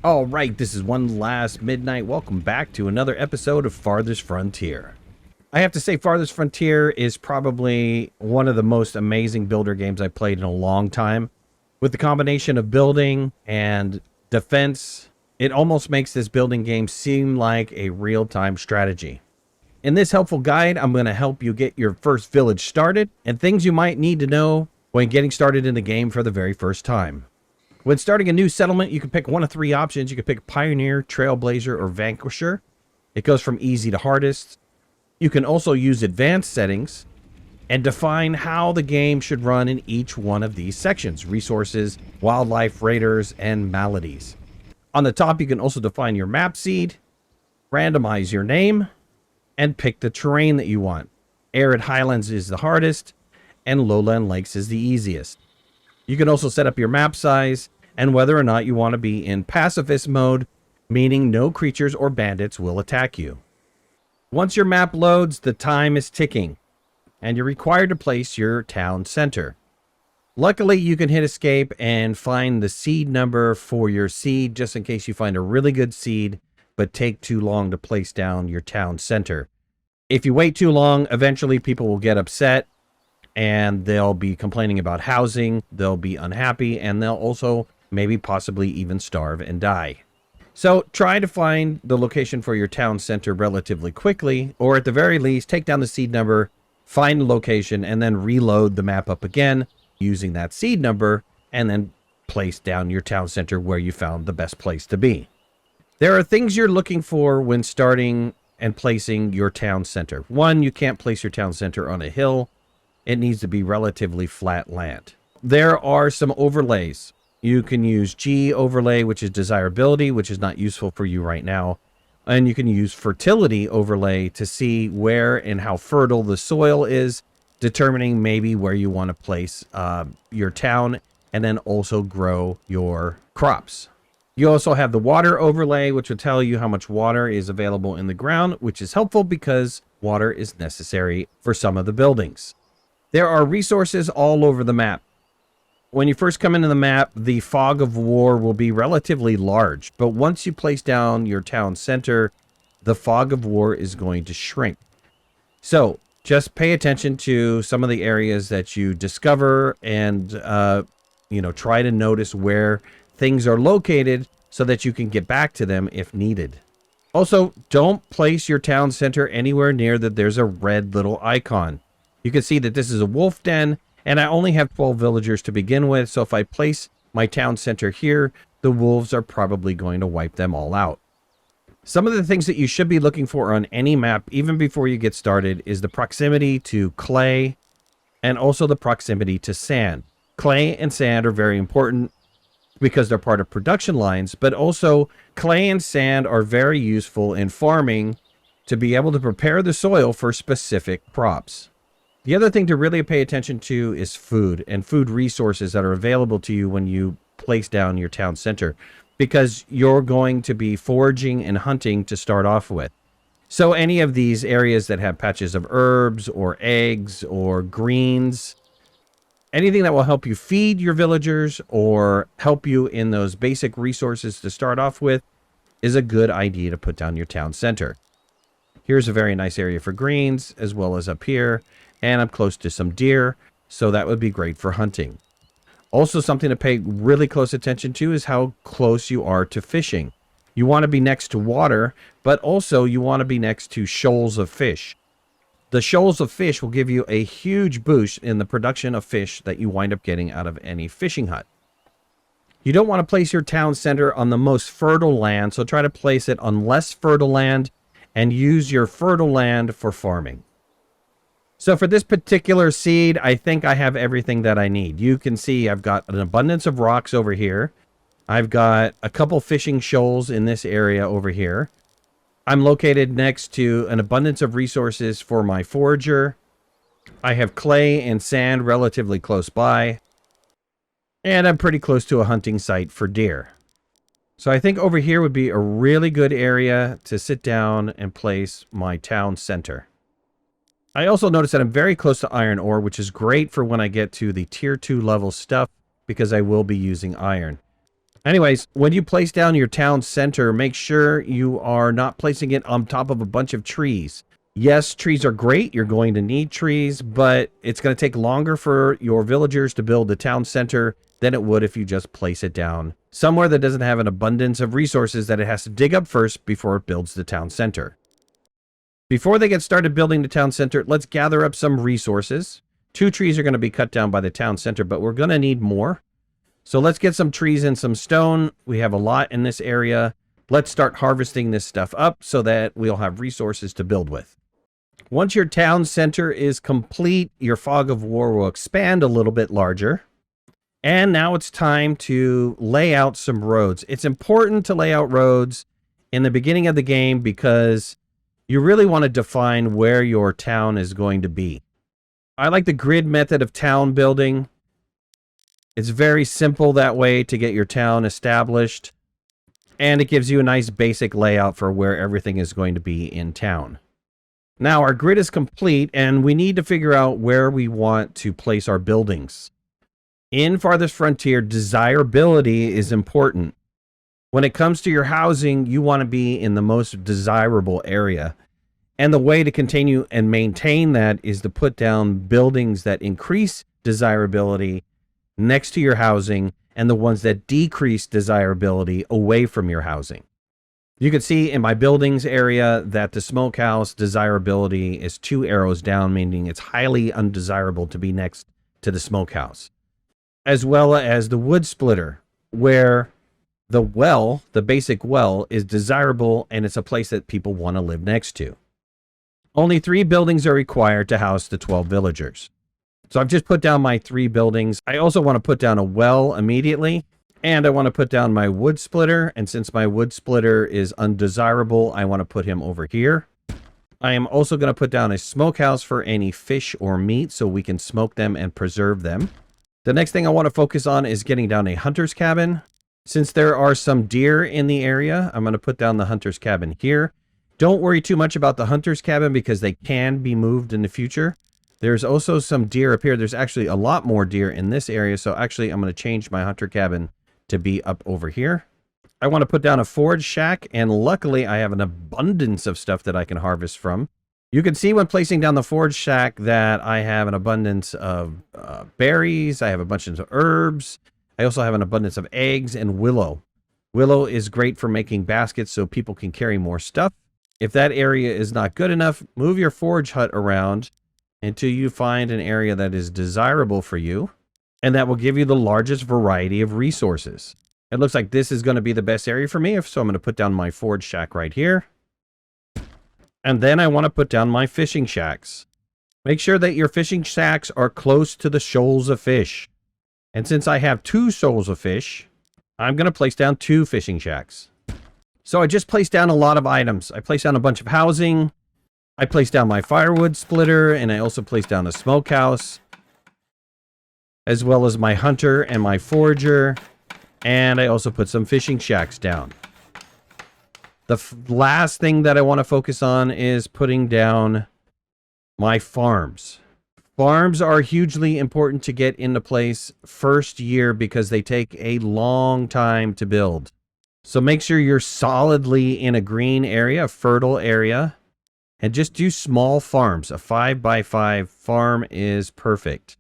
All right, this is One Last Midnight. Welcome back to another episode of Farthest Frontier. I have to say, Farthest Frontier is probably one of the most amazing builder games I've played in a long time. With the combination of building and defense, it almost makes this building game seem like a real-time strategy. In this helpful guide, I'm going to help you get your first village started and things you might need to know when getting started in the game for the very first time. When starting a new settlement, you can pick one of three options. You can pick Pioneer, Trailblazer, or Vanquisher. It goes from easy to hardest. You can also use advanced settings and define how the game should run in each one of these sections: resources, wildlife, raiders, and maladies. On the top, you can also define your map seed, randomize your name, and pick the terrain that you want. Arid highlands is the hardest, and lowland lakes is the easiest. You can also set up your map size and whether or not you want to be in pacifist mode, meaning no creatures or bandits will attack you. Once your map loads, the time is ticking, and you're required to place your town center. Luckily, you can hit escape and find the seed number for your seed, just in case you find a really good seed, but take too long to place down your town center. If you wait too long, eventually people will get upset, and they'll be complaining about housing, they'll be unhappy, and they'll also maybe possibly even starve and die. So try to find the location for your town center relatively quickly, or at the very least, take down the seed number, find the location, and then reload the map up again using that seed number, and then place down your town center where you found the best place to be. There are things you're looking for when starting and placing your town center. One, you can't place your town center on a hill. It needs to be relatively flat land. There are some overlays. You can use G overlay, which is desirability, which is not useful for you right now. And you can use fertility overlay to see where and how fertile the soil is, determining maybe where you want to place your town, and then also grow your crops. You also have the water overlay, which will tell you how much water is available in the ground, which is helpful because water is necessary for some of the buildings. There are resources all over the map. When you first come into the map, the fog of war will be relatively large, but once you place down your town center, the fog of war is going to shrink. So just pay attention to some of the areas that you discover and, try to notice where things are located so that you can get back to them if needed. Also, don't place your town center anywhere near that there's a red little icon. You can see that this is a wolf den, and I only have 12 villagers to begin with, so if I place my town center here, the wolves are probably going to wipe them all out. Some of the things that you should be looking for on any map, even before you get started, is the proximity to clay and also the proximity to sand. Clay and sand are very important because they're part of production lines, but also clay and sand are very useful in farming to be able to prepare the soil for specific crops. The other thing to really pay attention to is food and food resources that are available to you when you place down your town center, because you're going to be foraging and hunting to start off with. So any of these areas that have patches of herbs or eggs or greens, anything that will help you feed your villagers or help you in those basic resources to start off with is a good idea to put down your town center. Here's a very nice area for greens, as well as up here. And I'm close to some deer, so that would be great for hunting. Also, something to pay really close attention to is how close you are to fishing. You want to be next to water, but also you want to be next to shoals of fish. The shoals of fish will give you a huge boost in the production of fish that you wind up getting out of any fishing hut. You don't want to place your town center on the most fertile land, so try to place it on less fertile land and use your fertile land for farming. So for this particular seed, I think I have everything that I need. You can see I've got an abundance of rocks over here. I've got a couple fishing shoals in this area over here. I'm located next to an abundance of resources for my forager. I have clay and sand relatively close by. And I'm pretty close to a hunting site for deer. So I think over here would be a really good area to sit down and place my town center. I also noticed that I'm very close to iron ore, which is great for when I get to the tier 2 level stuff, because I will be using iron. Anyways, when you place down your town center, make sure you are not placing it on top of a bunch of trees. Yes, trees are great. You're going to need trees, but it's going to take longer for your villagers to build the town center than it would if you just place it down somewhere that doesn't have an abundance of resources that it has to dig up first before it builds the town center. Before they get started building the town center, let's gather up some resources. 2 trees are going to be cut down by the town center, but we're going to need more. So let's get some trees and some stone. We have a lot in this area. Let's start harvesting this stuff up so that we'll have resources to build with. Once your town center is complete, your fog of war will expand a little bit larger. And now it's time to lay out some roads. It's important to lay out roads in the beginning of the game because you really want to define where your town is going to be. I like the grid method of town building. It's very simple that way to get your town established, and it gives you a nice basic layout for where everything is going to be in town. Now our grid is complete, and we need to figure out where we want to place our buildings. In Farthest Frontier, desirability is important. When it comes to your housing, you want to be in the most desirable area. And the way to continue and maintain that is to put down buildings that increase desirability next to your housing and the ones that decrease desirability away from your housing. You can see in my buildings area that the smokehouse desirability is 2 arrows down, meaning it's highly undesirable to be next to the smokehouse. As well as the wood splitter, where the well, the basic well, is desirable and it's a place that people want to live next to. Only 3 buildings are required to house the 12 villagers. So I've just put down my 3 buildings. I also want to put down a well immediately, and I want to put down my wood splitter. And since my wood splitter is undesirable, I want to put him over here. I am also going to put down a smokehouse for any fish or meat so we can smoke them and preserve them. The next thing I want to focus on is getting down a hunter's cabin. Since there are some deer in the area, I'm going to put down the hunter's cabin here. Don't worry too much about the hunter's cabin because they can be moved in the future. There's also some deer up here. There's actually a lot more deer in this area. So actually, I'm going to change my hunter cabin to be up over here. I want to put down a forage shack. And luckily, I have an abundance of stuff that I can harvest from. You can see when placing down the forage shack that I have an abundance of berries. I have a bunch of herbs. I also have an abundance of eggs and willow. Willow is great for making baskets so people can carry more stuff. If that area is not good enough, move your forage hut around until you find an area that is desirable for you, and that will give you the largest variety of resources. It looks like this is going to be the best area for me, so I'm going to put down my forage shack right here. And then I want to put down my fishing shacks. Make sure that your fishing shacks are close to the shoals of fish. And since I have 2 shoals of fish, I'm going to place down 2 fishing shacks. So I just placed down a lot of items. I placed down a bunch of housing. I placed down my firewood splitter, and I also placed down a smokehouse, as well as my hunter and my forager, and I also put some fishing shacks down. The last thing that I want to focus on is putting down my farms. Farms are hugely important to get into place first year because they take a long time to build. So make sure you're solidly in a green area, a fertile area. And just do small farms. A 5x5 farm is perfect.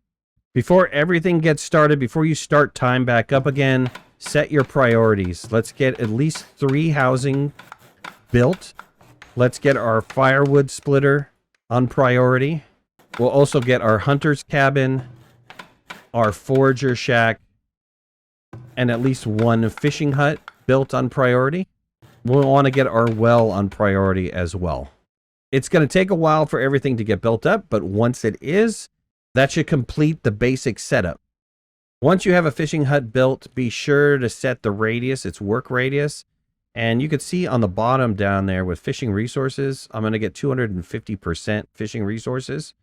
Before everything gets started, before you start time back up again, set your priorities. Let's get at least 3 housing built. Let's get our firewood splitter on priority. We'll also get our hunter's cabin, our forager shack, and at least 1 fishing hut built on priority. We'll want to get our well on priority as well. It's going to take a while for everything to get built up, but once it is, that should complete the basic setup. Once you have a fishing hut built, be sure to set the radius, its work radius. And you can see on the bottom down there with fishing resources, I'm going to get 250% fishing resources,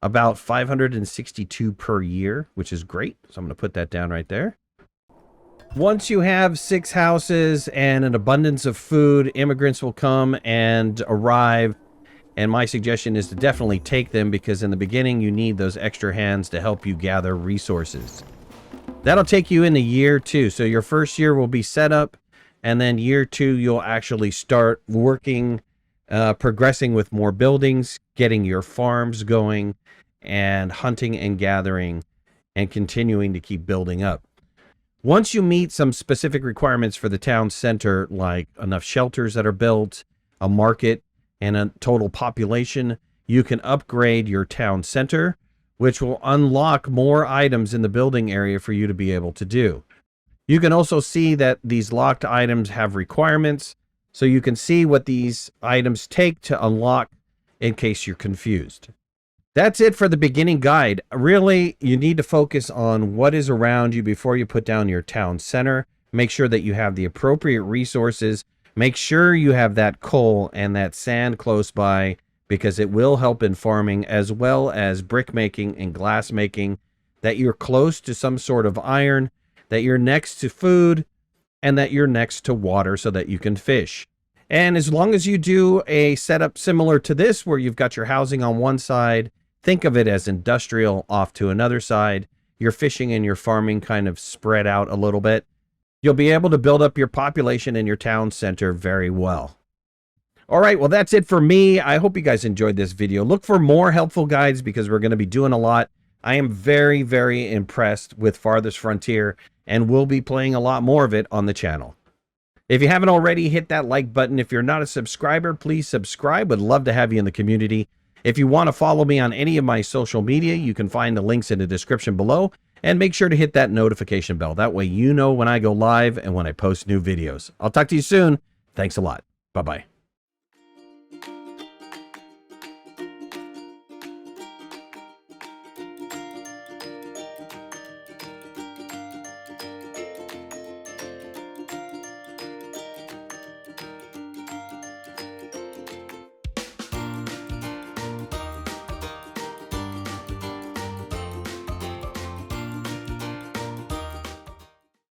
about 562 per year, which is great. So I'm going to put that down right there. Once you have 6 houses and an abundance of food, immigrants will come and arrive. And my suggestion is to definitely take them because in the beginning you need those extra hands to help you gather resources. That'll take you into year 2. So your first year will be set up, and then year 2, you'll actually start working, progressing with more buildings, getting your farms going, and hunting and gathering, and continuing to keep building up. Once you meet some specific requirements for the town center, like enough shelters that are built, a market, and a total population, you can upgrade your town center, which will unlock more items in the building area for you to be able to do. You can also see that these locked items have requirements, so you can see what these items take to unlock in case you're confused. That's it for the beginning guide. Really, you need to focus on what is around you before you put down your town center. Make sure that you have the appropriate resources. Make sure you have that coal and that sand close by, because it will help in farming, as well as brick making and glass making, that you're close to some sort of iron, that you're next to food, and that you're next to water so that you can fish. And as long as you do a setup similar to this, where you've got your housing on one side, think of it as industrial off to another side, your fishing and your farming kind of spread out a little bit, you'll be able to build up your population in your town center very well. All right, well, that's it for me. I hope you guys enjoyed this video. Look for more helpful guides, because we're going to be doing a lot. I am very, very impressed with Farthest Frontier, and we'll be playing a lot more of it on the channel. If you haven't already, hit that like button. If you're not a subscriber, please subscribe. Would love to have you in the community. If you want to follow me on any of my social media, you can find the links in the description below, and make sure to hit that notification bell. That way you know when I go live and when I post new videos. I'll talk to you soon. Thanks a lot. Bye-bye.